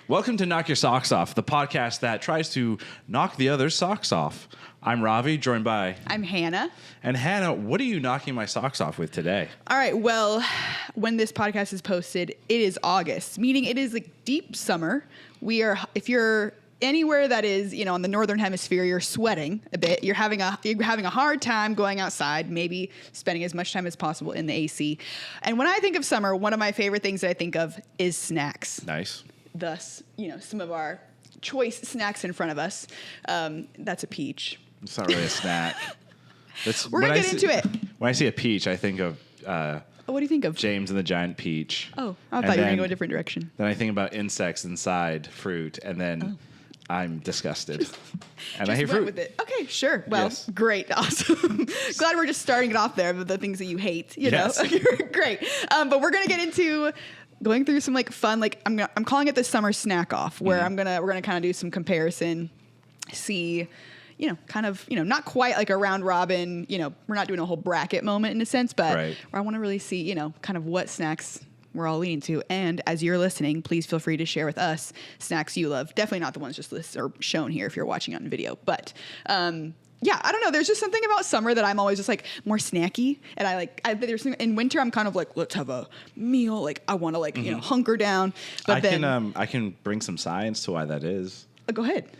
Welcome to Knock Your Socks Off, the podcast that tries to knock the other's socks off. I'm Ravi, joined by... I'm Hannah. And Hannah, what are you knocking my socks off with today? All right, well, when this podcast is posted, it is August, meaning it is like deep summer. If you're anywhere that is, on the northern hemisphere, you're sweating a bit. You're having a hard time going outside, maybe spending as much time as possible in the AC. And when I think of summer, one of my favorite things that I think of is snacks. Nice. Thus, some of our choice snacks in front of us. That's a peach. It's not really a snack. We're going to get into it. When I see a peach, I think of... what do you think of? James and the Giant Peach. Oh, I thought you were going to go a different direction. Then I think about insects inside fruit, and then I'm disgusted. And I hate fruit. With it. Okay, sure. Well, yes. Great. Awesome. Glad we're just starting it off there with the things that you hate, yes. know? Great. But we're going to get into... going through some fun, I'm calling it the summer snack off, where we're gonna kind of do some comparison, see, not quite like a round robin, we're not doing a whole bracket moment in a sense, but where I want to really see, kind of what snacks we're all leaning to. And as you're listening, please feel free to share with us snacks you love. Definitely not the ones just listed or shown here if you're watching on video, but, yeah, I don't know. There's just something about summer that I'm always just more snacky, and there's something in winter. I'm kind of let's have a meal. I want to hunker down. But I can bring some science to why that is. Go ahead.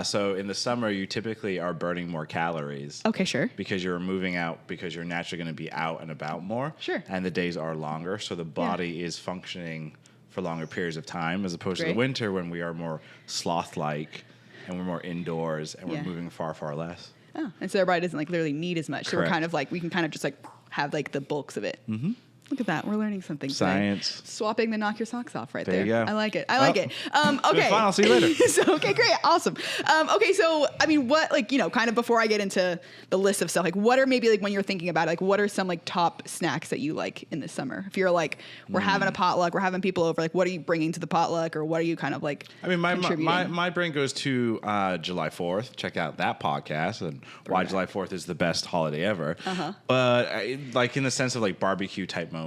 So in the summer, you typically are burning more calories. Okay, sure. Because you're moving out, because you're naturally going to be out and about more. Sure. And the days are longer, so the body is functioning for longer periods of time, as opposed to the winter when we are more sloth-like and we're more indoors and we're moving far, far less. Oh, and so everybody doesn't literally need as much. Correct. So we're kind of we can kind of just have the bulks of it. Mm-hmm. Look at that. We're learning something. Science. Today. Swapping the knock your socks off right there. There you go. I like it. Okay. It's been fun. I'll see you later. Okay, great. Awesome. Okay. So, what, kind of before I get into the list of stuff, what are maybe when you're thinking about it, what are some top snacks that you like in the summer? If you're we're having a potluck, we're having people over, what are you bringing to the potluck, or what are you kind of my brain goes to July 4th. Check out that podcast and why July 4th is the best holiday ever. Uh-huh. But in the sense of barbecue type moments,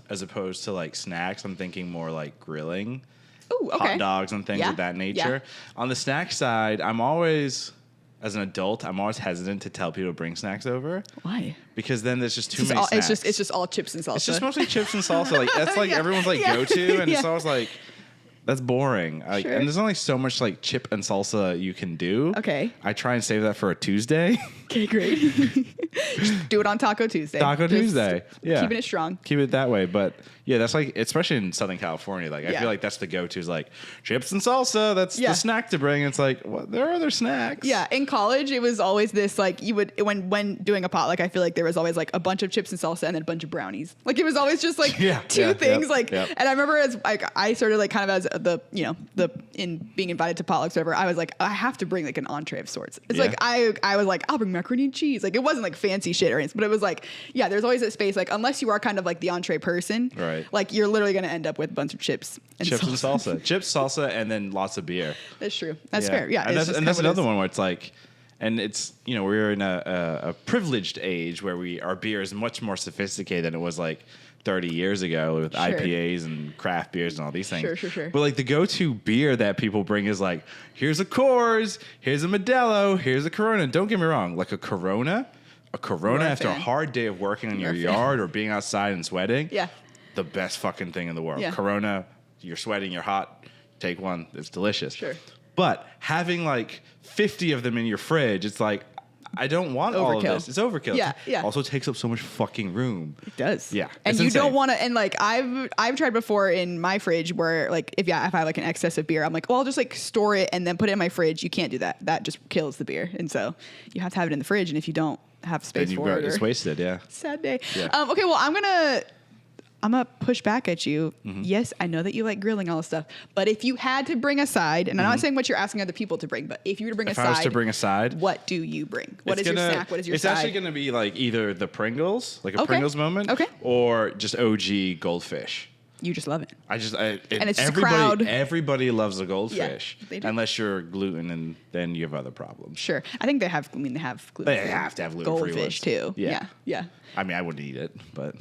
as opposed to snacks, I'm thinking more grilling. Ooh, okay. Hot dogs and things of that nature. Yeah. On the snack side, as an adult, I'm always hesitant to tell people to bring snacks over. Why? Because then there's just too many snacks. It's just all chips and salsa. It's just mostly chips and salsa. That's everyone's go-to, and it's always that's boring. Sure. And there's only so much chip and salsa you can do. Okay. I try and save that for a Tuesday. Okay, great. Just do it on Taco Tuesday. Tuesday. Yeah. Keeping it strong. Keep it that way. But yeah, that's especially in Southern California, I feel that's the go-to is chips and salsa. That's the snack to bring. It's what? There are other snacks. Yeah. In college, it was always this, you would, when doing a potluck, I feel there was always a bunch of chips and salsa and then a bunch of brownies. It was always just two things. And I remember as I started kind of as in being invited to potlucks or whatever, I was I have to bring an entree of sorts. It's I was I'll bring macaroni and cheese. It wasn't fancy shit or anything, but it was there's always a space, unless you are kind of the entree person, right? You're literally going to end up with a bunch of chips and salsa. Chips, salsa, and then lots of beer. That's true. That's fair. Yeah. And that's another one where it's and it's, we're in a privileged age where our beer is much more sophisticated than it was 30 years ago with IPAs and craft beers and all these things. Sure. But the go-to beer that people bring is here's a Coors, here's a Modelo, here's a Corona. Don't get me wrong, a Corona after a hard day of working in your yard or being outside and sweating. Yeah. The best fucking thing in the world. Yeah. Corona, you're sweating, you're hot, take one. It's delicious. Sure. But having 50 of them in your fridge, it's I don't want all of this. It's overkill. Yeah. Also takes up so much fucking room. It does. Yeah. And you don't want to, and I've tried before in my fridge where if I have an excess of beer, I'm I'll just store it and then put it in my fridge. You can't do that. That just kills the beer. And so you have to have it in the fridge. And if you don't have space for it, it's wasted. Yeah. Sad day. Yeah. Okay. Well, I'm going to push back at you. Mm-hmm. Yes, I know that you like grilling all this stuff, but if you had to bring a side, and I'm not saying what you're asking other people to bring, but if you were to bring I was to bring a side, what do you bring? What is your snack? What is your It's side? actually going to be either the Pringles, a Pringles moment, or just OG Goldfish. You just love it. And it's crowd. Everybody loves a goldfish, they do. unless you're gluten, and then you have other problems. Sure, I think they have. They have gluten. They have to have gluten-free goldfish too. Yeah. I wouldn't eat it, but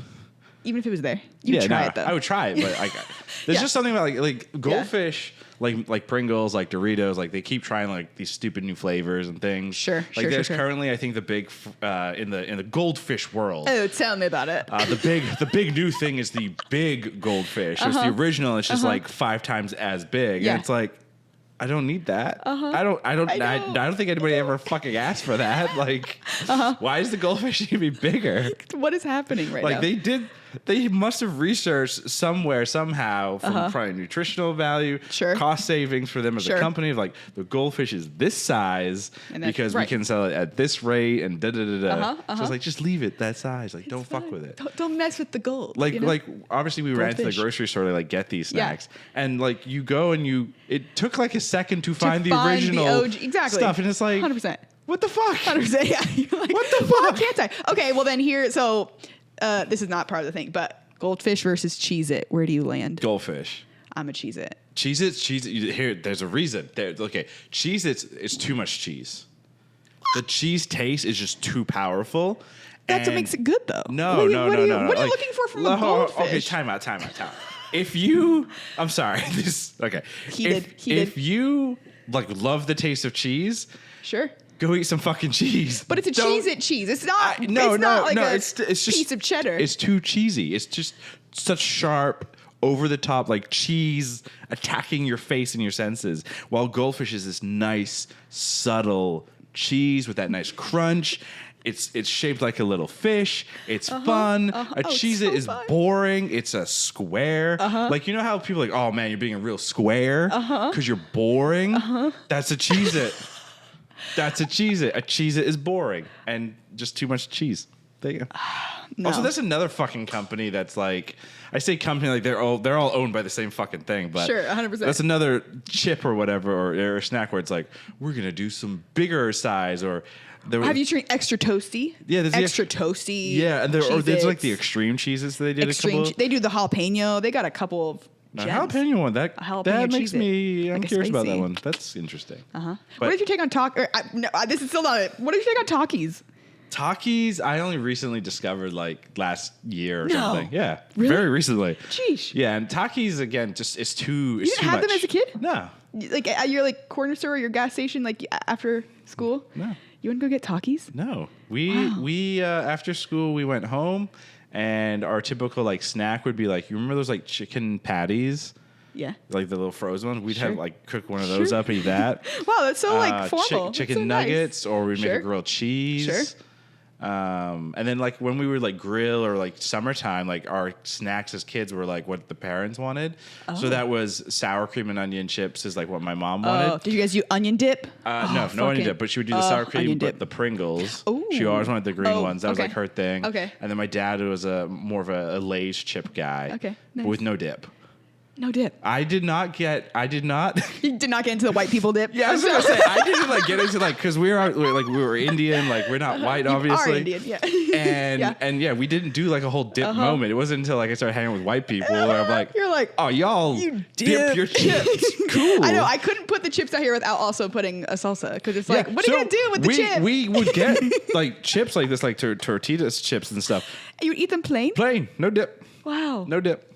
even if it was there, you'd try it though. I would try it, but there's just something about goldfish. like Pringles, like Doritos, like they keep trying like these stupid new flavors and things. Sure, Like sure, there's sure. currently, I think, the big in the goldfish world. Oh, tell me about it. The big new thing is the big goldfish. It's the original. It's just like 5 times as big, Yeah. and it's like, I don't need that. I don't think anybody ever fucking asked for that. Like, why is the goldfish need to be bigger? What is happening right now? They must have researched somewhere, somehow, from probably nutritional value, Sure. cost savings for them as a company. Of like, the goldfish is this size because we can sell it at this rate and da da da da. So it's like, just leave it that size. Like, don't fuck with it. Don't mess with the gold. Like, you know? like obviously we ran to the Goldfish. grocery store to like get these Yeah. snacks, and like you go and it took like a second to find the original OG, exactly. stuff, and it's like 100%. What the fuck? 100%. Yeah. You're like, What the why fuck? can't I? Okay, well then here. So this is not part of the thing, but goldfish versus Cheez-It. Where do you land? Goldfish. I'm a Cheez-It. Cheez-It. Here, there's a reason. Okay, Cheez-It's is too much cheese. The cheese taste is just too powerful. That's what makes it good, though. No. What are you Like, looking for from a goldfish? Okay, time out. If you, I'm sorry, Heated. If you like love the taste of cheese, Sure. go eat some fucking cheese. But it's a Cheez-It cheese. It's not. It's just piece of cheddar. It's too cheesy. It's just such sharp, over the top, like cheese attacking your face and your senses. While goldfish is this nice, subtle cheese with that nice crunch. It's shaped like a little fish. It's fun. A Cheez-It is boring. It's a square. Like, you know how people are like, oh man, you're being a real square because you're boring. That's a Cheez-It. That's a Cheez-It. A Cheez-It is boring and just too much cheese. There you go. No. Also, there's another fucking company that's like, I say company like they're all owned by the same fucking thing, but Sure, 100%. That's another chip or whatever or a snack where it's like, we're gonna do some bigger size or. Have you tried extra toasty? Yeah, there's extra toasty. Yeah, and there's like the extreme cheeses that they did. They do the jalapeno. They got a couple of. Now, jalapeno one that makes Cheez-It. me. I'm Like a curious about that spicy. one. That's interesting. What is your take on this is still not it. What is your take on Takis? Takis, I only recently discovered like last year or No. something. Yeah, Really? very recently. Sheesh. Yeah, and Takis again, just it's too. You didn't have them as a kid? No. Like at your like corner store or your gas station, like after school. No. You wouldn't go get Takis? No. We after school we went home, and our typical like snack would be like, you remember those like chicken patties? Yeah. Like the little frozen ones, we'd Sure. have like cook one of those up and eat that. Wow, that's so like formal. Chicken That's so nice. nuggets, or we'd make Sure. a grilled cheese. Sure. And then like when we would like grill or like summertime, like our snacks as kids were like what the parents wanted. So that was sour cream and onion chips is like what my mom wanted. Oh, did you guys do onion dip? No onion dip, but she would do the sour cream, onion but dip. the Pringles. Ooh. She always wanted the green ones. That was okay. like her thing. Okay. And then my dad was more of a Lay's chip guy. Okay, But nice. with no dip. No dip. I did not. You did not get into the white people dip. Yeah, I was gonna say I didn't like get into like because we were Indian, like we're not white, obviously. You are Indian, yeah. And Yeah. and yeah, we didn't do like a whole dip moment. It wasn't until like I started hanging with white people where I'm like, You're like, oh y'all you dip your chips, cool. I know. I couldn't put the chips out here without also putting a salsa because it's like, what are you gonna do with the chip? We would get like chips like this, like tortillas chips and stuff. You would eat them plain? Plain, no dip, Wow. no dip.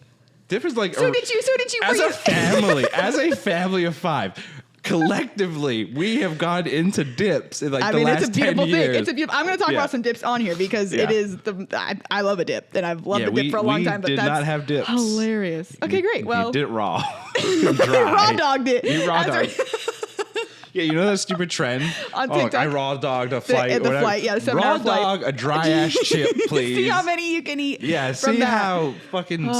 Dip is like So did you? as a family of 5. Collectively, we have gone into dips in like the last it's a beautiful 10 years. thing. I'm going to talk about some dips on here because it is I love a dip and I've loved the dip for a long time. But we did that's not have dips. hilarious. Okay, great. Well, you did it raw. Dry. raw dogged it. You raw That's dogged. Yeah, you know that stupid trend On Oh, TikTok? I raw dogged a flight. At the whatever. flight, yeah, the 7 raw hour flight. dog a dry ass chip, please. See how many you can eat. Yeah, from see that. how fucking like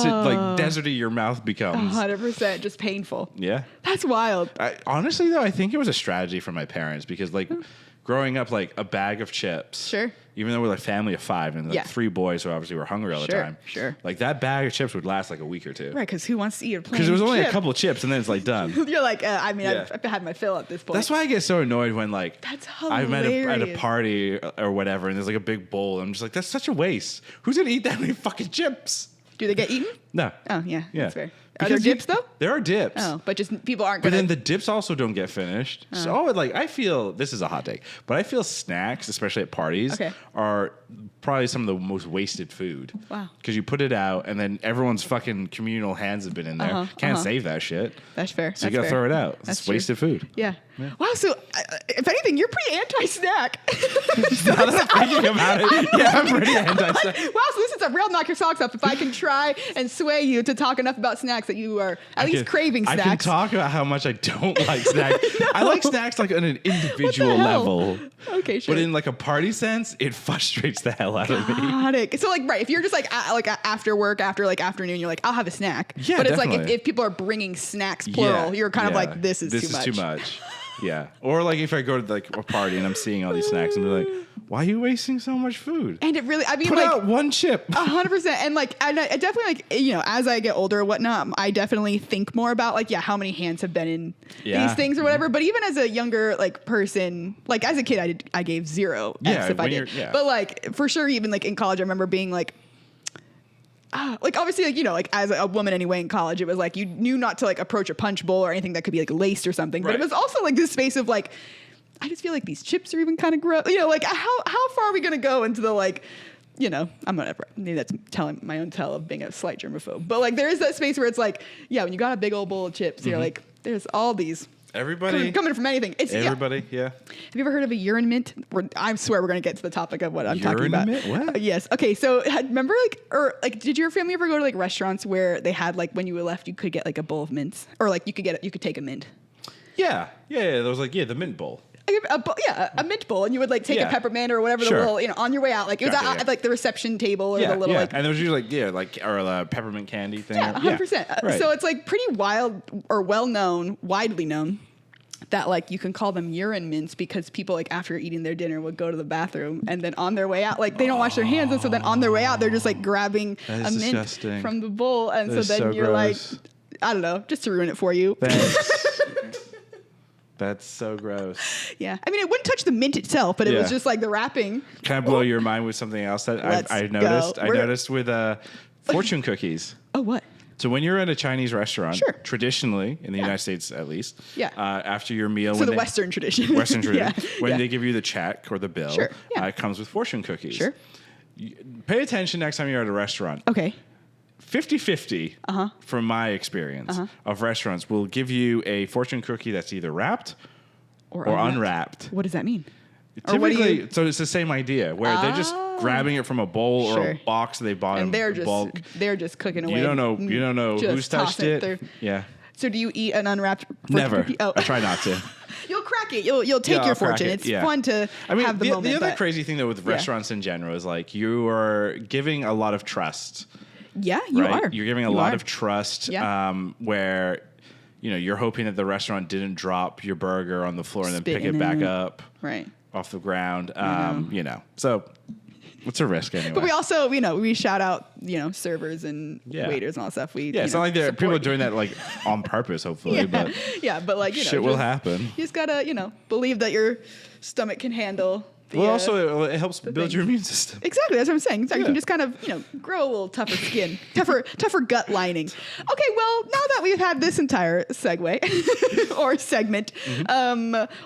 deserty your mouth becomes. 100% just painful. Yeah. That's wild. Honestly, though, I think it was a strategy from my parents because, like, growing up, like a bag of chips. Sure. Even though we're like family of 5 and like Yeah. 3 boys who obviously were hungry all the Sure, time. sure. Like that bag of chips would last like a week or 2. Right, because who wants to eat a plain Because there was only chip? a couple of chips and then it's like done. You're like, Yeah. I've had my fill at this point. That's why I get so annoyed when like That's I'm at a hilarious. party or whatever and there's like a big bowl. I'm just like, that's such a waste. Who's gonna eat that many fucking chips? Do they get eaten? No. Oh, yeah. Yeah. That's fair. Are there dips though? There are dips. Oh, but just people aren't But gonna. then the dips also don't get finished. So like I feel this is a hot take, but I feel snacks, especially at parties, are probably some of the most wasted food. Wow. Because you put it out and then everyone's fucking communal hands have been in there. Can't save that shit. That's fair. So you gotta throw it out. It's wasted food. Yeah. Wow. So if anything, you're pretty anti-snack. Now that I'm thinking about it, yeah, I'm pretty anti-snack. Wow. So this is a real knock your socks off. If I can try and sway you to talk enough about snacks that you are at least craving snacks. I can talk about how much I don't like snacks. No. I like snacks like on an individual level. Okay, sure. But in like a party sense, it frustrates the hell out of me. Got it. So like, right, if you're just like after work, after like afternoon, you're like, I'll have a snack. Yeah, but it's definitely. like if people are bringing snacks plural, you're kind of like, this is too much. Yeah. Or like if I go to like a party and I'm seeing all these snacks and be like, why are you wasting so much food? And it really, I mean, put like out one chip. 100%. And like, I definitely like, you know, as I get older or whatnot, I definitely think more about like, how many hands have been in these things or whatever. But even as a younger like person, like as a kid, I gave zero F's if I did. But like for sure, even like in college, I remember being like obviously like, you know, like as a woman anyway in college, it was like you knew not to like approach a punch bowl or anything that could be like laced or something. But it was also like this space of like, I just feel like these chips are even kind of gross. You know, like how far are we going to go into the like, you know, maybe that's telling my own tale of being a slight germaphobe. But like there is that space where it's like, when you got a big old bowl of chips, you're like, there's all these. Everybody coming from anything. It's everybody, yeah. Have you ever heard of a urine mint? I swear we're going to get to the topic of what I'm talking about. Urine mint? What? Yes. Okay. So remember did your family ever go to like restaurants where they had like when you were left, you could get like a bowl of mints or like you could take a mint? Yeah. There was like, the mint bowl. A mint bowl, and you would like take a peppermint or whatever the little, you know, on your way out. Like it was at like the reception table or the little like. And there was usually or a peppermint candy thing. Yeah, 100%. Right. So it's like pretty wild or widely known that like you can call them urine mints because people like after eating their dinner would go to the bathroom and then on their way out, like they don't wash their hands, and so then on their way out they're just like grabbing a mint from the bowl, and so then you're gross. Like, I don't know, just to ruin it for you. That's so gross. Yeah. I mean, it wouldn't touch the mint itself, but it was just like the wrapping. Can I blow your mind with something else that I noticed? I noticed with fortune cookies. Oh, what? So when you're at a Chinese restaurant, traditionally, in the United States at least, after your meal. So Western tradition. Western tradition. When they give you the check or the bill, it comes with fortune cookies. Sure. Pay attention next time you're at a restaurant. Okay. 50-50, from my experience of restaurants, will give you a fortune cookie that's either wrapped or unwrapped. What does that mean? Typically, so it's the same idea where they're just grabbing it from a bowl or a box they bought and they're just cooking away. You don't know who's touched it. Yeah. So do you eat an unwrapped Never. cookie? Oh. I try not to. You'll crack it. You'll take your fortune. It's fun to have the moment. The other crazy thing though with restaurants in general is like you are giving a lot of trust. Yeah, you are. You're giving a lot of trust where, you know, you're hoping that the restaurant didn't drop your burger on the floor and then pick it back up off the ground. You know, so it's a risk anyway. But we also, you know, we shout out, you know, servers and waiters and all that stuff. It's not like people are doing that like on purpose, hopefully. But like, you know, shit will happen. You just gotta, you know, believe that your stomach can handle. Also, it helps build your immune system. Exactly, that's what I'm saying. So you can just kind of, you know, grow a little tougher skin, tougher gut lining. Okay, well, now that we've had this entire segue or segment,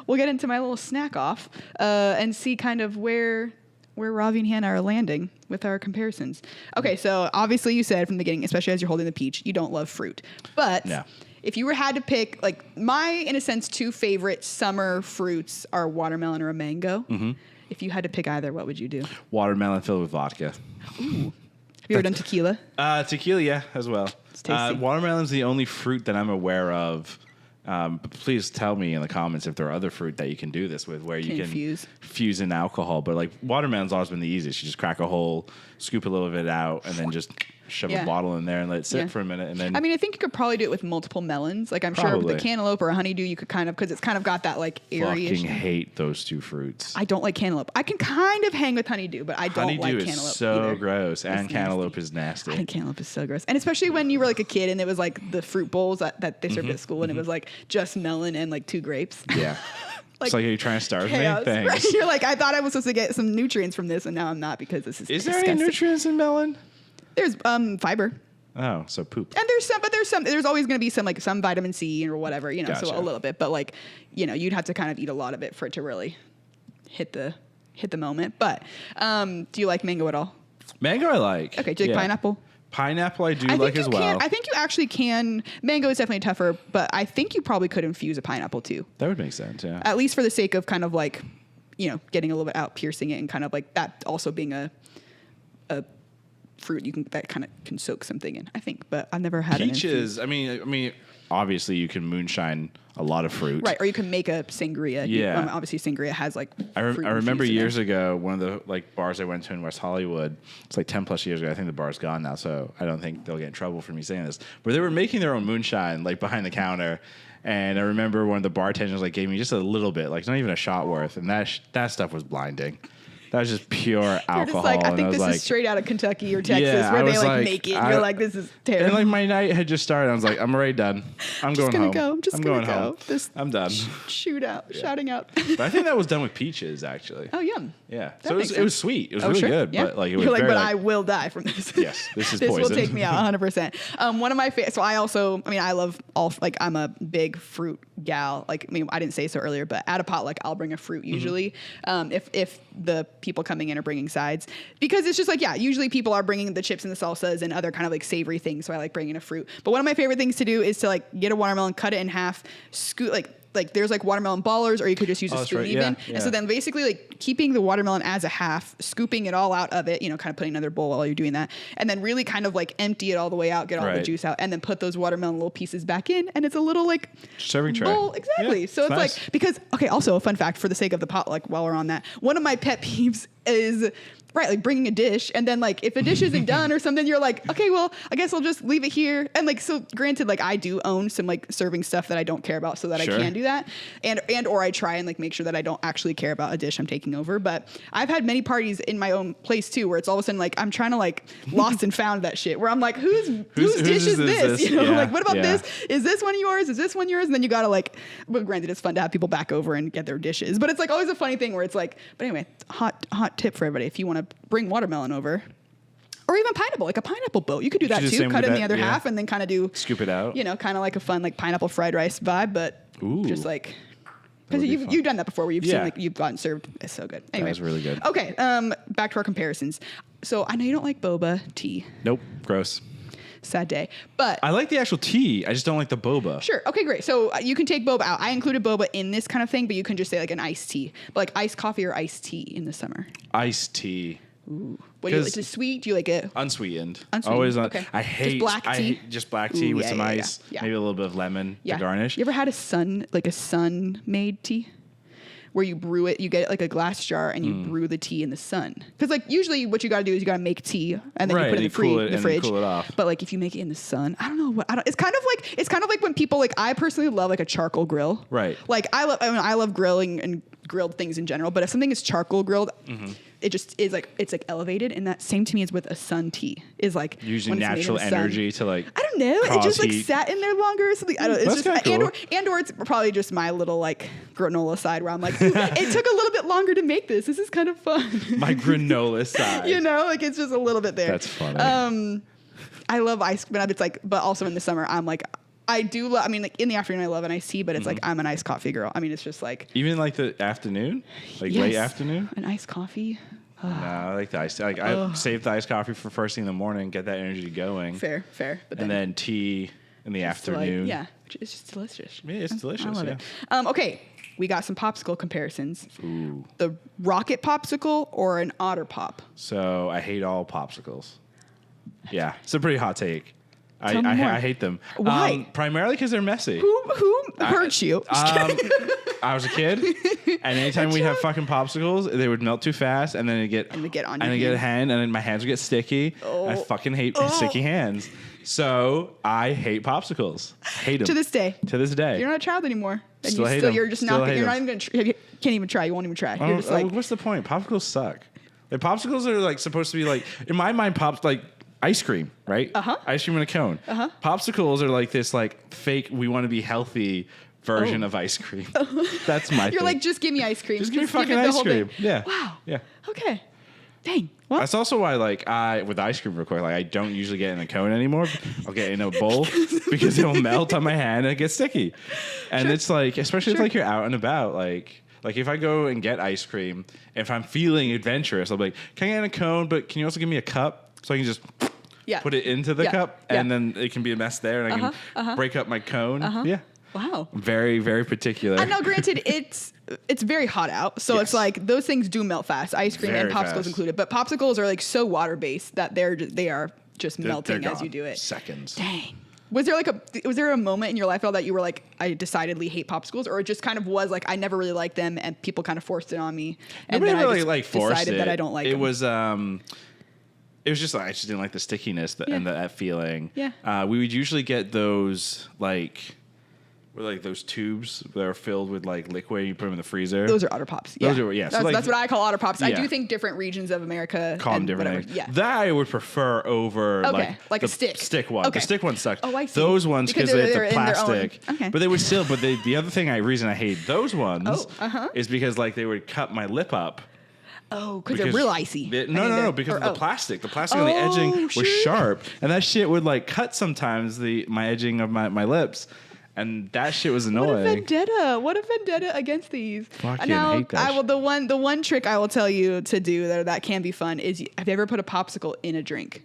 we'll get into my little snack off and see kind of where Ravi and Hannah are landing with our comparisons. Okay, so obviously you said from the beginning, especially as you're holding the peach, you don't love fruit, but. Yeah. If you had to pick, like my, in a sense, two favorite summer fruits are watermelon or a mango. Mm-hmm. If you had to pick either, what would you do? Watermelon filled with vodka. Ooh. Have you ever done tequila? Tequila, yeah, as well. It's tasty. Watermelon's the only fruit that I'm aware of. But please tell me in the comments if there are other fruit that you can do this with, where you can fuse in alcohol. But like watermelon's always been the easiest. You just crack a hole, scoop a little bit out, and then just shove a bottle in there and let it sit for a minute. And then, I mean, I think you could probably do it with multiple melons. Like I'm sure with the cantaloupe or a honeydew, you could kind of, because it's kind of got that like airy-ish. Fucking hate those two fruits. I don't like cantaloupe. I can kind of hang with honeydew, but I don't like cantaloupe. Honeydew is so either. Gross, and cantaloupe is nasty. I think cantaloupe is so gross, and especially when you were like a kid and it was like the fruit bowls that they served at school, and it was like just melon and like 2 grapes. Yeah. It's like, are you trying to starve chaos, me? Thanks. Right? You're like, I thought I was supposed to get some nutrients from this, and now I'm not because this is Is there any nutrients in melon? There's fiber. Oh, so poop. And there's always going to be some vitamin C or whatever, Gotcha. so a little bit, but like, you'd have to kind of eat a lot of it for it to really hit the moment. But do you like mango at all? Mango I like. Okay, do you like pineapple? Pineapple I do like as well. I think you actually can. Mango is definitely tougher, but I think you probably could infuse a pineapple too. That would make sense, yeah. At least for the sake of kind of like, getting a little bit out, piercing it, and kind of like that also being a fruit that kind of can soak something in, I think. But I've never had peaches. I mean, obviously you can moonshine a lot of fruit, right? Or you can make a sangria. Yeah. Obviously, sangria has like. I remember years ago, one of the like bars I went to in West Hollywood. It's like 10 plus years ago. I think the bar's gone now, so I don't think they'll get in trouble for me saying this. But they were making their own moonshine like behind the counter. And I remember one of the bartenders like gave me just a little bit, like not even a shot worth, and that stuff was blinding. That was just pure alcohol. You're just like, I think this is straight out of Kentucky or Texas where they like make it. And you're like, this is terrible. And like my night had just started. I was like, I'm already done. I'm going home. I'm just going home. I'm done. Shouting out. But I think that was done with peaches, actually. Oh, yum. Yeah. So it was sweet. It was really good. Yeah. But like, it was you're like, very, but I will die from this. Yes, this is this poison. will take me out 100%. One of my favorite. So I love all, like, I'm a big fruit gal. Like, I mean, I didn't say so earlier, but at a potluck, I'll bring a fruit usually. If the people coming in are bringing sides, because it's just like, usually people are bringing the chips and the salsas and other kind of like savory things. So I like bringing a fruit. But one of my favorite things to do is to like get a watermelon, cut it in half, scoot like there's like watermelon ballers, or you could just use a spoon even. Yeah. And so then basically like keeping the watermelon as a half, scooping it all out of it, kind of putting another bowl while you're doing that. And then really kind of like empty it all the way out, get all the juice out, and then put those watermelon little pieces back in. And it's a little like serving tray. Bowl. Exactly. Yeah, so it's nice. like, because, okay, also a fun fact for the sake of the potluck while we're on that, one of my pet peeves is like bringing a dish, and then like if a dish isn't done or something, you're like, okay, well, I guess I'll just leave it here. And like, so granted, like I do own some like serving stuff that I don't care about, so that I can do that, and or I try and like make sure that I don't actually care about a dish I'm taking over. But I've had many parties in my own place too, where it's all of a sudden like I'm trying to like lost and found that shit, where I'm like, whose dish is this? Like, what about this? Is this one yours? Is this one yours? And then you gotta like, well, granted, it's fun to have people back over and get their dishes, but it's like always a funny thing where it's like, but anyway, hot tip for everybody: if you want to bring watermelon over, or even pineapple, like a pineapple boat, you could do that too. Cut in the other half and then kind of do scoop it out. Kind of like a fun like pineapple fried rice vibe, but just like, because you've done that before, where you've seen like you've gotten served. It's so good. Anyway, that was really good. Okay, back to our comparisons. So I know you don't like boba tea. Nope, gross. Sad day, but I like the actual tea. I just don't like the boba. Sure. Okay, great. So you can take boba out. I included boba in this kind of thing, but you can just say like an iced tea, but like iced coffee or iced tea in the summer. Iced tea. Ooh. What do you like? Is it sweet? Do you like it unsweetened? Always okay. I hate just black tea with some ice, maybe a little bit of lemon to garnish. You ever had a sun-made tea? Where you brew it, you get like a glass jar and you brew the tea in the sun. Because like usually what you got to do is you got to make tea and then you put it in the fridge. Cool it off. But like if you make it in the sun, I don't know it's kind of like when people like, I personally love like a charcoal grill. Right. Like I love grilling and grilled things in general, but if something is charcoal grilled, it just is like, it's like elevated, and that same to me is with a sun tea, is like using natural energy to like, I don't know, it just like sat in there longer or something. I don't know. It's just cool. and or it's probably just my little like granola side where I'm like, it took a little bit longer to make this. This is kind of fun. My granola side. Like it's just a little bit there. That's funny. I love ice, but also in the summer I'm like, I do love, like in the afternoon I love an iced tea, but it's like I'm an iced coffee girl. I mean, it's just like, even like the afternoon, like late afternoon, an iced coffee. No, I like the iced tea. Like I save the iced coffee for first thing in the morning, get that energy going. Fair. But then tea in the afternoon. It's just delicious. Yeah, it's delicious. I love it. Okay, we got some popsicle comparisons. Ooh. The rocket popsicle or an otter pop. So I hate all popsicles. Yeah, it's a pretty hot take. I hate them. Why? Primarily because they're messy. Who hurt you? I was a kid, and anytime we'd have fucking popsicles, they would melt too fast, and then it'd get on and your get a hand, and then my hands would get sticky. I fucking hate sticky hands. So I hate popsicles. Hate them to this day. You're not a child anymore. And still hate them. You're just not. You're not even gonna. You can't even try. You won't even try. You're just like, what's the point? Popsicles suck. Like popsicles are like supposed to be like, in my mind, pops like ice cream, right? Ice cream in a cone. Popsicles are like this like fake, we want to be healthy version of ice cream. That's my thing. You're like, just give me ice cream. Just give me fucking ice cream. Yeah. Wow. Yeah. Okay. Dang. Well, that's also why, like, with ice cream real quick, like, I don't usually get in a cone anymore. I'll get in a bowl because it'll melt on my hand and it gets sticky. And it's like, especially if like you're out and about, like if I go and get ice cream, if I'm feeling adventurous, I'll be like, can I get in a cone? But can you also give me a cup so I can just put it into the cup, and then it can be a mess there, and I can break up my cone. Yeah. Wow. Very, very particular. And now, granted, it's very hot out, so it's like those things do melt fast. Ice cream and popsicles included, but popsicles are like so water based that they are just melting as you do it. Seconds. Dang. Was there a moment in your life at all that you were like, I decidedly hate popsicles, or it just kind of was like I never really liked them and people kind of forced it on me, and then I just decided that I don't like them. It was just like I just didn't like the stickiness and that feeling. Yeah. We would usually get those like those tubes that are filled with like liquid. And you put them in the freezer. Those are Otter Pops. Yeah. That's what I call Otter Pops. Yeah. I do think different regions of America call them different names. Yeah. That I would prefer over like a stick one. Okay. The stick one sucked. Oh, I see. Those ones because they're the plastic. Okay. But they would still. But the other reason I hate those ones is because like they would cut my lip up. Oh, because they're real icy. No, because of the plastic. The plastic on the edging was sharp, and that shit would like cut sometimes my edging of my lips. And that shit was annoying. What a vendetta against these. Fucking hate that shit. The one trick I will tell you to do that can be fun is, have you ever put a popsicle in a drink?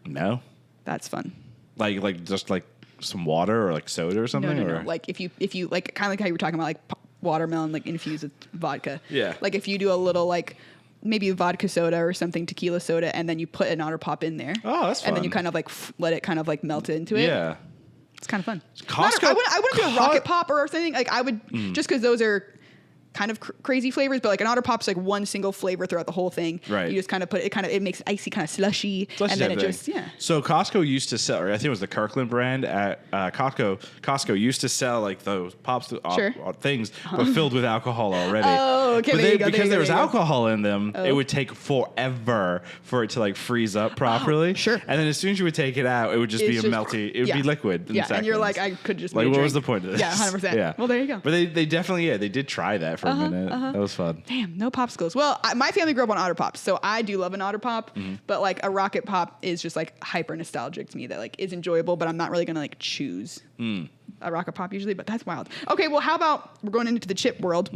No. That's fun. Like just like some water or like soda or something? No. Like if you like kind of like how you were talking about like watermelon like infused with vodka. Yeah. Like if you do a little like maybe a vodka soda or something, tequila soda, and then you put an Otter Pop in there. Oh, that's fun. And then you kind of like let it kind of like melt into it. Yeah. It's kind of fun. Costco. I wouldn't do a Rocket Pop or something. Like I would just because those are kind of crazy flavors, but like an Otter Pop's like one single flavor throughout the whole thing. Right. You just kind of put it. It makes icy, kind of slushy, and then it just So Costco used to sell, or I think it was the Kirkland brand at Costco. Costco used to sell like those pops things, but filled with alcohol already. Oh, okay. But because there was alcohol in them, it would take forever for it to like freeze up properly. Sure. And then as soon as you would take it out, it would just be a melty. It would be liquid. Yeah. And you're like, I could just like, what was the point of this? Yeah, 100%. Yeah. Well, there you go. But they definitely they did try that for a minute. That was fun. Damn, no popsicles. Well, my family grew up on Otter Pops, so I do love an Otter Pop, but like a Rocket Pop is just like hyper nostalgic to me. That like is enjoyable, but I'm not really gonna like choose a Rocket Pop usually. But that's wild. Okay, well, how about we're going into the chip world?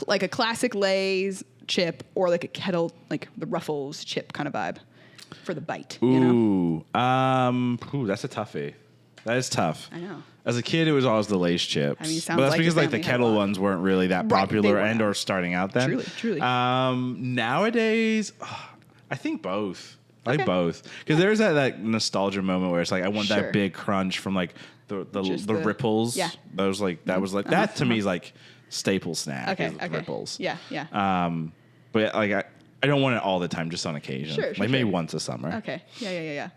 Like a classic Lay's chip or like a Kettle, like the Ruffles chip kind of vibe for the bite. Ooh, that's a toughie. That is tough. I know. As a kid, it was always the Lay's chips. I mean, but that's because like the Kettle ones weren't really that popular and or starting out then. Truly. Nowadays, I think both. I like both because there's that nostalgia moment where it's like I want that big crunch from like the Ripples. Yeah. Those like that was like that to me is like staple snack. Okay. Ripples. Yeah. But like I don't want it all the time, just on occasion. Sure. Maybe once a summer. Okay. Yeah.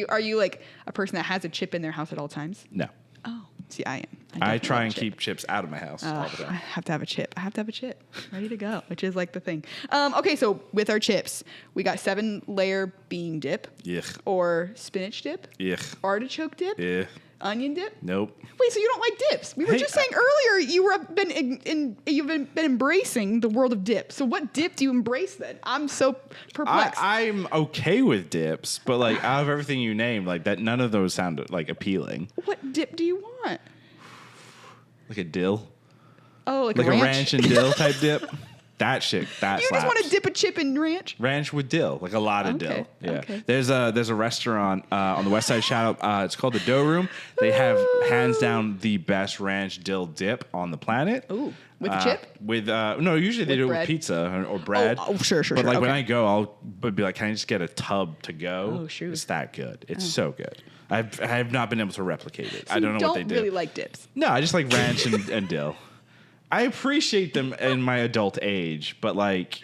Are you like a person that has a chip in their house at all times? No. Oh, see, I am. I try and keep chips out of my house all the time. I have to have a chip. Ready to go, which is like the thing. Okay, so with our chips, we got 7-layer bean dip. Yuck. Or spinach dip. Yuck. Artichoke dip. Yeah. Onion dip. Nope. Wait, so you don't like dips? We were just saying earlier you've been embracing the world of dip. So what dip do you embrace then? I'm so perplexed. I'm okay with dips, but like out of everything you named, like that, none of those sound like appealing. What dip do you want? Like a dill. Oh, like a ranch? ranch and dill type dip. That shit. That you slaps. just want to dip a chip in ranch? Ranch with dill, like a lot of dill. Yeah. Okay. There's a restaurant on the west side. Shout out. It's called the Dough Room. They have hands down the best ranch dill dip on the planet. Ooh. With a chip? With no, usually they do it with pizza or bread. Oh, sure. But like when I go, I'll be like, can I just get a tub to go? Oh, shoot. It's that good. It's so good. I have not been able to replicate it. So I don't know what they do. You don't really like dips? No, I just like ranch and dill. I appreciate them in my adult age, but like,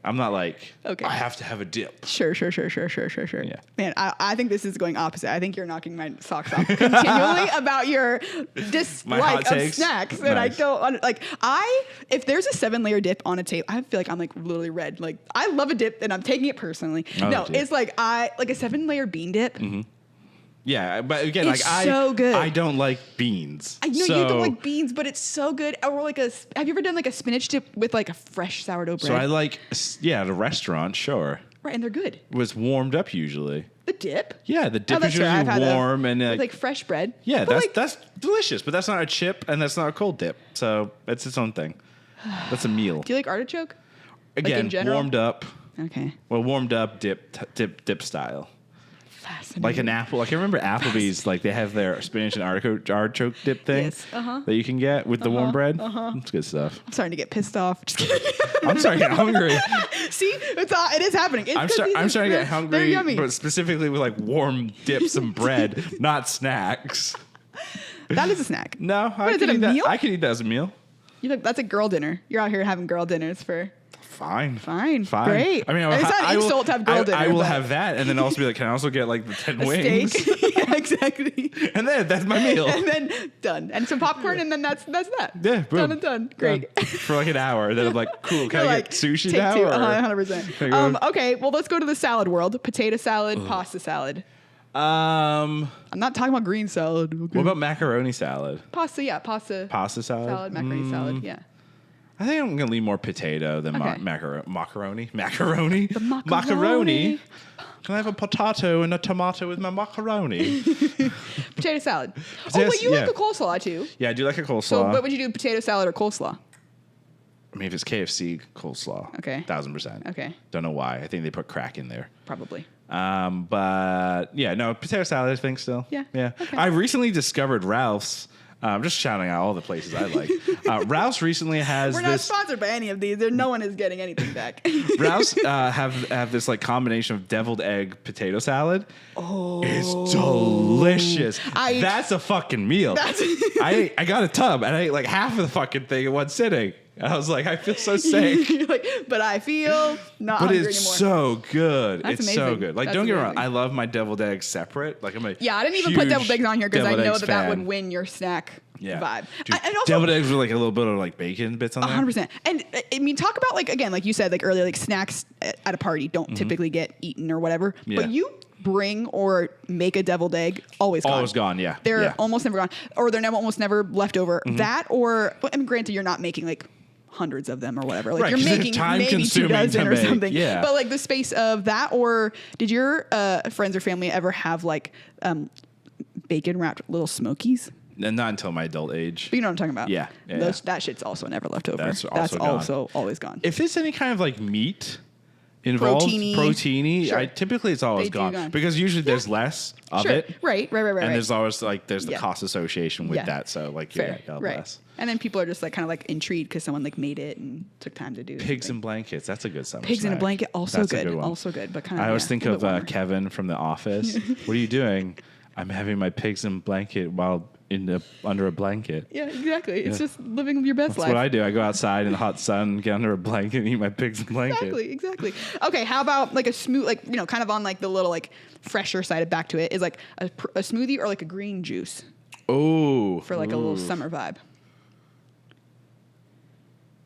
I'm not like, I have to have a dip. Sure. Yeah. Man, I think this is going opposite. I think you're knocking my socks off continually about your dislike of snacks. And I don't like. If there's a 7-layer dip on a table, I feel like I'm like literally red. Like I love a dip and I'm taking it personally. Oh, no, dude. it's like a 7-layer bean dip. Yeah, but again, It's like so good. I don't like beans. I know you don't like beans, but it's so good. Or like have you ever done like a spinach dip with like a fresh sourdough bread? So I like, at a restaurant, sure. Right, and they're good. It was warmed up usually. The dip? Yeah, the dip that's is usually warm and with like fresh bread. yeah, But, that's delicious, but that's not a chip and that's not a cold dip. So it's its own thing. That's a meal. Do you like artichoke? Again, like in general? warmed up. Okay. Well, warmed up dip style. Fascinating. Like an apple. Like I remember Applebee's, like they have their spinach and artichoke dip thing Yes, that you can get with the warm bread. It's good stuff. I'm starting to get pissed off. Just kidding. I'm starting to get hungry. See, it is happening. It's I'm starting to get hungry, They're yummy. but specifically with like warm dips and bread, not snacks. That is a snack. No, What, is it, a meal? I can eat that as a meal. That's a girl dinner. You're out here having girl dinners for. Fine. Fine. Fine. Great. I mean, it's not an insult to have girl dinner. I will but have that, and then also be like, can I also get like the 10 a wings? steak. Yeah, exactly. And then that's my meal. And then done. And some popcorn, and then that's that. Yeah, boom. Done and done. Great. Done. For like an hour. Then I'm like, cool. Can You're I like, get sushi take now? two. or- 100%. Okay, well, let's go to the salad world. Potato salad, pasta salad. I'm not talking about green salad. Okay. What about macaroni salad? Pasta? Yeah, pasta. Pasta salad? Salad, macaroni salad. Yeah. I think I'm gonna lean more potato than Okay. macaroni. Macaroni. The macaroni. Can I have a potato and a tomato with my macaroni? Potato salad. Potato- But you yeah. like a coleslaw too. Yeah, I do like a coleslaw. So, what would you do? Potato salad or coleslaw? I mean, if it's KFC coleslaw, Okay. 1000%. Okay. Don't know why. I think they put crack in there. Probably. But yeah, no, potato salad, I think still. Yeah. Yeah. Okay. I recently discovered Ralph's. I'm just shouting out all the places I like. Ralph's recently has We're not this. sponsored by any of these. No one is getting anything back. Ralph's have this like combination of deviled egg potato salad. Oh, it's delicious. That's a fucking meal. I got a tub and I ate like half of the fucking thing in one sitting. And I was like, I feel so sick. You're like, but I feel not But hungry it's anymore. so good. That's it's so amazing. good. Like, That's don't get me wrong. amazing. I love my deviled eggs separate. Like, I'm a Yeah, I didn't even put deviled eggs on here because I deviled know eggs that would fan. win your snack vibe. Dude, And also, deviled eggs with like a little bit of like bacon bits on there. 100%. And I mean, talk about like, again, like you said, like earlier, like snacks at a party don't typically get eaten or whatever. Yeah. But you bring or make a deviled egg, always gone. Always gone, yeah. They're Yeah. almost never gone. Or they're almost never left over. That or, I mean, granted, you're not making like hundreds of them or whatever. Like Right, you're 'cause they're making maybe 2 time-consuming dozen to or make, something. yeah. But like the space of that, or did your friends or family ever have like bacon wrapped little smokies? And not until my adult age. But you know what I'm talking about. Yeah, yeah, Those, that shit's also never left over. That's also gone. also always gone. If it's any kind of like meat involved, proteiny, Sure. typically it's always They do gone. gone. Because usually there's less of Sure. it. Right. And there's always like the Yeah. cost association with Yeah. that. So like Fair. God right. bless. And then people are just like kind of like intrigued because someone like made it and took time to do Pigs something. and blankets. That's a good summer Pigs in a snack. blanket, also That's a good. one. Also good, but kind of. I always think of Kevin. Kevin from The Office. What are you doing? I'm having my pigs in blanket while under a blanket. Yeah, exactly. It's just living your best That's life. what I do. I go outside in the hot sun, get under a blanket, and eat my pigs in blanket. Exactly. Okay, how about like a smooth, like, you know, kind of on like the little like fresher side of back to it is like a smoothie or like a green juice Oh, for like a little summer vibe.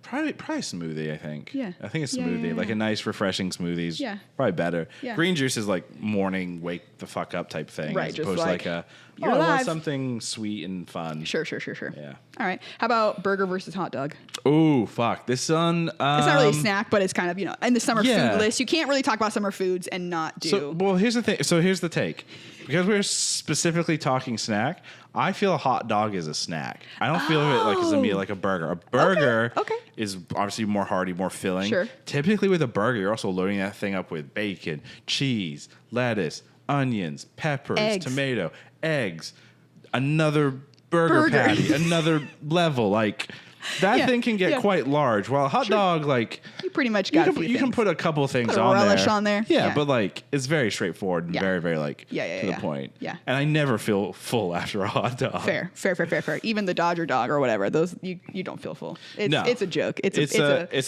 Probably smoothie, I think. Yeah. I think it's Yeah, smoothie. yeah, Like yeah. a nice, refreshing smoothies. Yeah. Probably better. Yeah. Green juice is like morning, wake the fuck up type thing. Right, As just opposed like, to like you're I want alive. something sweet and fun. Sure. Yeah. All right. How about burger versus hot dog? Oh, fuck. This one. It's not really a snack, but it's kind of, you know, in the summer yeah. food list. You can't really talk about summer foods and not do. So, well, here's the thing. So here's the take. Because we're specifically talking snack, I feel a hot dog is a snack. I don't feel of it like as a meal, like a burger. A burger Okay. is obviously more hearty, more filling. Sure. Typically with a burger, you're also loading that thing up with bacon, cheese, lettuce, onions, peppers, Eggs. tomato, eggs, another burger patty, another level. Like that Yeah, thing can get yeah. quite large. While a hot dog, like you pretty much got you can put a couple of things Put a on relish there. on there. Yeah, Yeah. but like it's very straightforward and Yeah. very, very like to the point. Yeah. And I never feel full after a hot dog. Fair. Even the Dodger dog or whatever, those you don't feel full. It's No. it's a joke. It's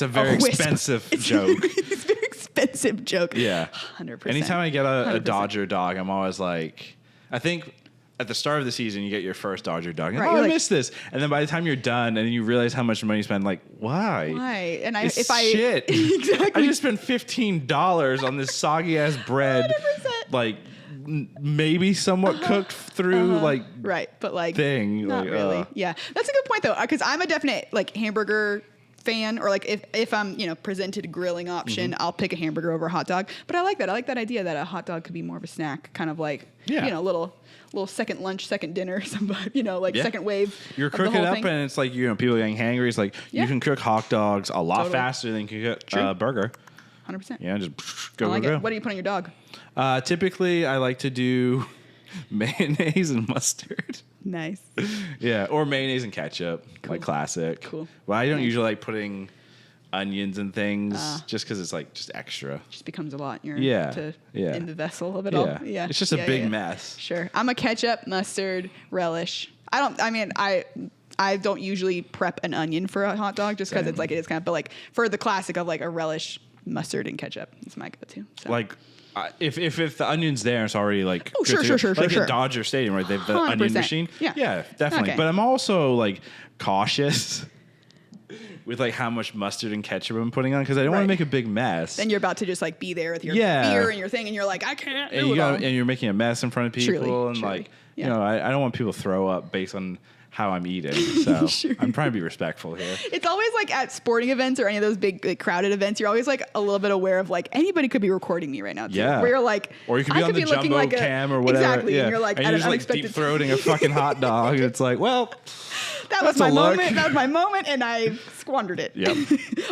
a very wisp. expensive It's joke. it's a very expensive joke. Yeah. 100%. Anytime I get a 100%. Dodger dog, I'm always like, I think at the start of the season, you get your first Dodger dog. And, Right, oh, you're I like- missed this. And then by the time you're done and you realize how much money you spend, like, why? Why? And It's if I shit. exactly I just spent $15 on this soggy ass bread, 100%. like maybe somewhat cooked through like right, but like thing. not like, really. Yeah, that's a good point though, because I'm a definite like hamburger fan, or like if I'm presented a grilling option, I'll pick a hamburger over a hot dog. But I like that. I like that idea that a hot dog could be more of a snack, kind of like little second lunch, second dinner, second wave. You're of the cooking whole up, thing. and it's like people getting hangry. It's like you can cook hot dogs a lot faster than you can cook a burger. 100%. Yeah, just go. I like go. it. What do you put on your dog? Typically, I like to do mayonnaise and mustard. Nice. Yeah, or mayonnaise and ketchup, like classic. Cool. Well, I don't usually like putting onions and things just because it's like just extra. Just becomes a lot. You're in the vessel of it all. Yeah, it's just a big mess. Sure, I'm a ketchup, mustard, relish. I don't usually prep an onion for a hot dog just because it's like it is kind of. But like for the classic of like a relish, mustard, and ketchup, it's my go-to. So. Like. If the onion's there, it's already like sure. Like at Dodger Stadium, right? They have the 100%. onion machine. Yeah, definitely. Okay. But I'm also like cautious with like how much mustard and ketchup I'm putting on because I don't want to make a big mess. Then you're about to just like be there with your beer and your thing, and you're like, I can't. And you're making a mess in front of people, truly. Like I don't want people to throw up based on how I'm eating. So I'm trying to be respectful here. It's always like at sporting events or any of those big like, crowded events, you're always like a little bit aware of like anybody could be recording me right now too. Yeah. Where you're like, or you could be on the jumbo cam or whatever. Exactly. Yeah. And you're like, and at you're an just like unexpected deep throating a fucking hot dog. It's like, well, that was my moment. That was my moment, and I squandered it. Yep.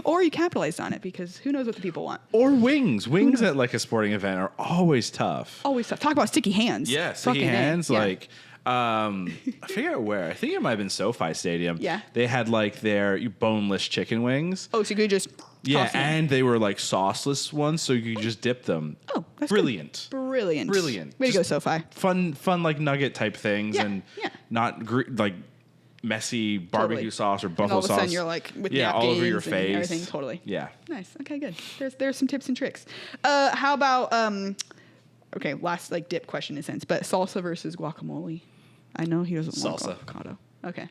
Or you capitalized on it because who knows what the people want. Or wings. Wings at like a sporting event are always tough. Always tough. Talk about sticky hands. Yeah, sticky hands. Like. I forget where. I think it might have been SoFi Stadium. Yeah. They had like their boneless chicken wings. Oh, so you could just toss them. And they were like sauceless ones, so you could just dip them. Oh, that's brilliant. Good. Brilliant. Brilliant. Way to go, SoFi. Fun like nugget type things, and not like messy barbecue sauce or buffalo sauce. And all of a sudden you're like with napkins all over your face. And everything. Totally. Yeah. Nice. Okay, good. There's some tips and tricks. How about okay, last like dip question in a sense, but salsa versus guacamole. I know he doesn't like avocado. Okay.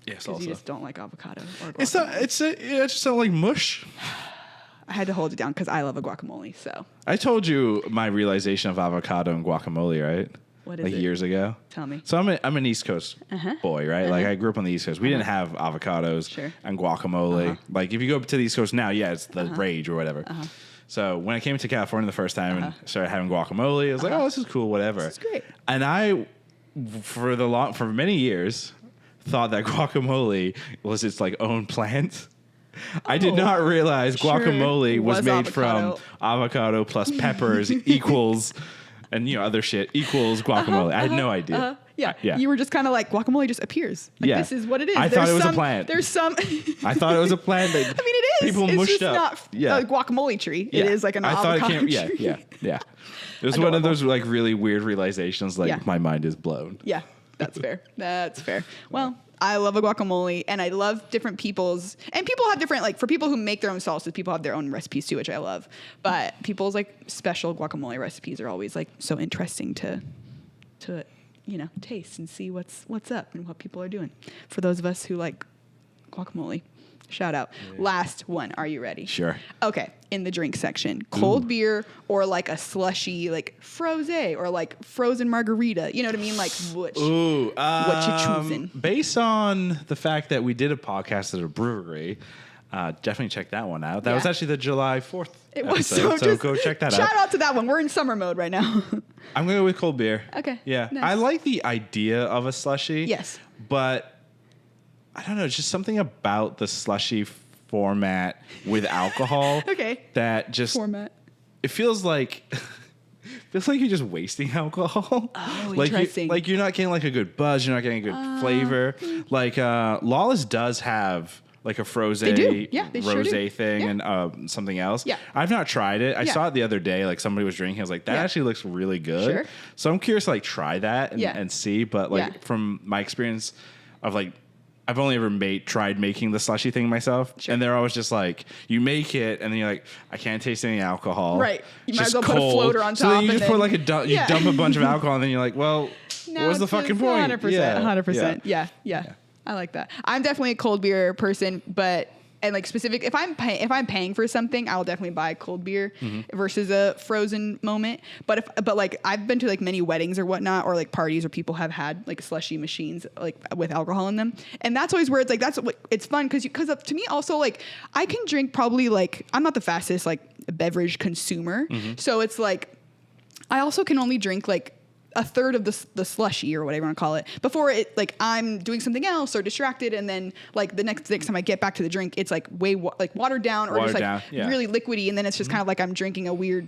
Yeah, salsa. You just don't like avocado or guacamole. I just don't like mush. I had to hold it down because I love a guacamole. So I told you my realization of avocado and guacamole, right? What is like it? Years ago. Tell me. So I'm an East Coast boy, right? Like I grew up on the East Coast. We didn't have avocados and guacamole. Like if you go up to the East Coast now, it's the rage or whatever. So when I came to California the first time and started having guacamole, I was like, oh, this is cool, whatever. This is great. And I, for many years, thought that guacamole was its like own plant. I did not realize guacamole was made from avocado plus peppers equals, and other shit equals guacamole. I had no idea. Yeah. You were just kind of like, guacamole just appears. Like, this is what it is. I thought it was a plant. There's some. I thought it was a plant that it is. People it's mushed just up. Not a guacamole tree. It is like an avocado tree. Yeah. It was one of those like really weird realizations. Like my mind is blown. Yeah, that's fair. That's fair. Well, I love a guacamole, and I love different people's. And people have different, like, for people who make their own salsas, people have their own recipes too, which I love. But people's like special guacamole recipes are always like so interesting to taste and see what's up and what people are doing. For those of us who like guacamole, shout out. Yeah. Last one. Are you ready? Sure. Okay. In the drink section, cold beer or like a slushy, like frosé or like frozen margarita. You know what I mean? Like what you choosing? Based on the fact that we did a podcast at a brewery, definitely check that one out. That was actually the July 4th episode, so go check that out. Shout out to that one. We're in summer mode right now. I'm going to go with cold beer. Okay. Yeah. Nice. I like the idea of a slushy. Yes. But I don't know. It's just something about the slushy format with alcohol. Okay. That just format. It feels like you're just wasting alcohol. Oh, like interesting. You're not getting like a good buzz. You're not getting a good flavor. Like Lawless does have like a frosé, rosé thing and something else. Yeah. I've not tried it. I saw it the other day. Like somebody was drinking. I was like, that actually looks really good. Sure. So I'm curious to like try that and see. But like from my experience of like, I've only ever tried making the slushy thing myself. Sure. And they're always just like, you make it and then you're like, I can't taste any alcohol. Right. You might as well cold. put a floater on top. So then you just put like you dump a bunch of alcohol and then you're like, well, what was the fucking point? 100%. 100%. Yeah. I like that. I'm definitely a cold beer person, but and like specific, if I'm paying for something, I'll definitely buy cold beer versus a frozen moment. But like I've been to like many weddings or whatnot, or like parties where people have had like slushy machines like with alcohol in them, and that's always where it's like that's what it's fun because to me also like I can drink probably like I'm not the fastest like beverage consumer, so it's like I also can only drink like a third of the slushy or whatever you want to call it before it like I'm doing something else or distracted, and then like the next time I get back to the drink it's like way like watered down or just like really liquidy, and then it's just kind of like I'm drinking a weird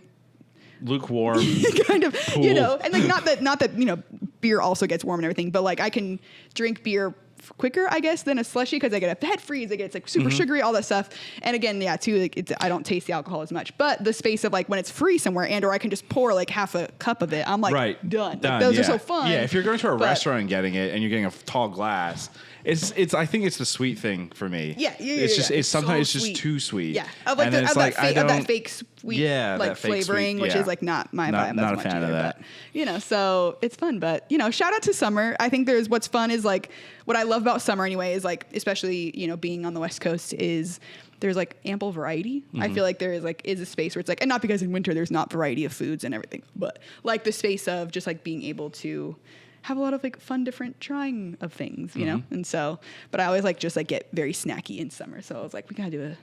lukewarm kind of pool. You know, and like not that you know beer also gets warm and everything, but like I can drink beer quicker, I guess, than a slushy because I get a head freeze, it's like super sugary, all that stuff. And again, yeah, too, like I don't taste the alcohol as much. But the space of like when it's free somewhere, and or I can just pour like half a cup of it, I'm like done. Like, those are so fun. Yeah, if you're going to a restaurant and getting it, and you're getting a tall glass. It's. I think it's the sweet thing for me. It's sometimes it's just too sweet. Yeah, of like that fake sweet like flavoring, which is like not my vibe. Not a fan either, of that. But, you know, so it's fun. But you know, shout out to summer. I think what's fun is like what I love about summer anyway is like especially you know being on the West Coast is there's like ample variety. I feel like there is a space where it's like, and not because in winter there's not variety of foods and everything, but like the space of just like being able to have a lot of like fun, different trying of things, you know? And so, but I always like just like get very snacky in summer. So I was like, we gotta do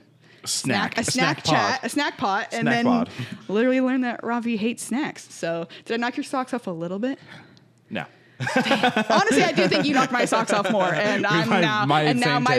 a snack pot. And then literally learn that Ravi hates snacks. So did I knock your socks off a little bit? No. Honestly, I do think you knocked my socks off more, and now my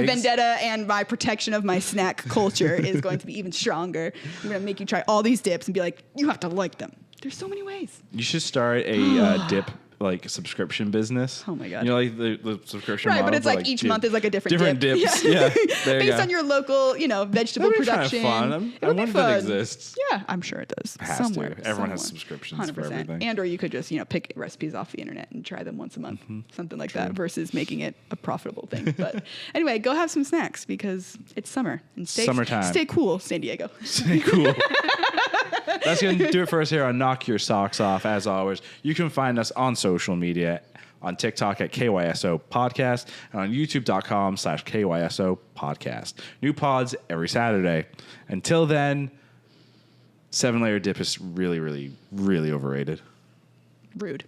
vendetta and my protection of my snack culture is going to be even stronger. I'm going to make you try all these dips and be like, you have to like them. There's so many ways. You should start a dip like subscription business. Oh my god! You know, like the subscription right? model, but it's like each month is like a different dips. Yeah, there based on your local, you know, vegetable production. Kind of fun. I wonder if that exists. Yeah, I'm sure it does. It has somewhere. to. Everyone has subscriptions 100%. For everything. And or you could just pick recipes off the internet and try them once a month, something like that, versus making it a profitable thing. But anyway, go have some snacks because it's summer and summertime. Stay cool, San Diego. Stay cool. That's going to do it for us here on Knock Your Socks Off. As always, you can find us on social media, on TikTok at KYSO Podcast, and on YouTube.com/KYSO Podcast. New pods every Saturday. Until then, 7-layer dip is really, really, really overrated. Rude.